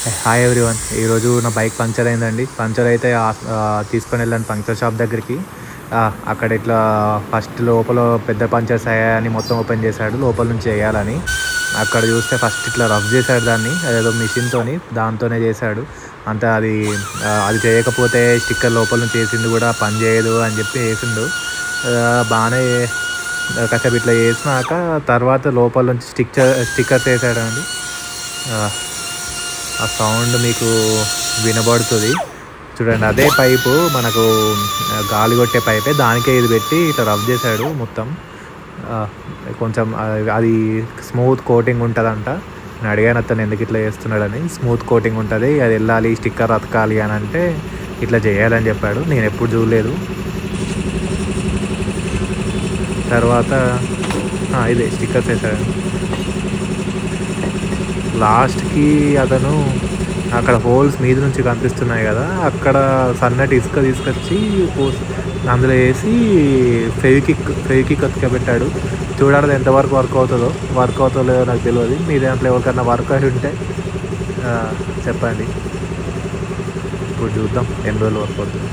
Hi everyone. ఈరోజు నా bike puncture అయిందండి. పంక్చర్ అయితే తీసుకొని వెళ్ళాను పంక్చర్ షాప్ దగ్గరికి. అక్కడ ఇట్లా ఫస్ట్ లోపల పెద్ద పంక్చర్స్ అయ్యాయని మొత్తం ఓపెన్ చేశాడు లోపల నుంచి వేయాలని. అక్కడ చూస్తే ఫస్ట్ ఇట్లా రఫ్ చేశాడు దాన్ని, అదేదో మిషన్తోని, దాంతోనే చేశాడు అంతే. అది చేయకపోతే స్టిక్కర్ లోపల నుంచి వేసింది కూడా పని చేయదు అని చెప్పి వేసిండు. బాగానే కాసేపు ఇట్లా వేసినాక తర్వాత లోపల నుంచి స్టిక్కర్స్ వేసాడండి. ఆ సౌండ్ మీకు వినబడుతుంది చూడండి. అదే పైపు మనకు గాలి కొట్టే పైపే, దానికే ఇది పెట్టి ఇట్లా రబ్ చేశాడు మొత్తం. కొంచెం అది స్మూత్ కోటింగ్ ఉంటుందంట. నేను అడిగాను అతను ఎందుకు ఇట్లా చేస్తున్నాడని. స్మూత్ కోటింగ్ ఉంటుంది, అది వెళ్ళాలి, స్టిక్కర్ అతకాలి అని అంటే ఇట్లా చేయాలని చెప్పాడు. నేను ఎప్పుడు చూడలేదు. తర్వాత ఇదే స్టిక్కర్స్ వేసాడు. లాస్ట్కి అతను అక్కడ హోల్స్ మీద నుంచి కనిపిస్తున్నాయి కదా, అక్కడ సన్నటి ఇసుక తీసుకొచ్చి అందులో వేసి ఫెవికిక్ అతకబెట్టాడు. చూడాలి ఎంతవరకు వర్క్ అవుతుందో లేదో నాకు తెలియదు. మీ దాంట్లో ఎవరికన్నా వర్క్ అయి ఉంటే చెప్పండి. ఇప్పుడు చూద్దాం ఎన్ని రోజులు వర్క్ అవుతుంది.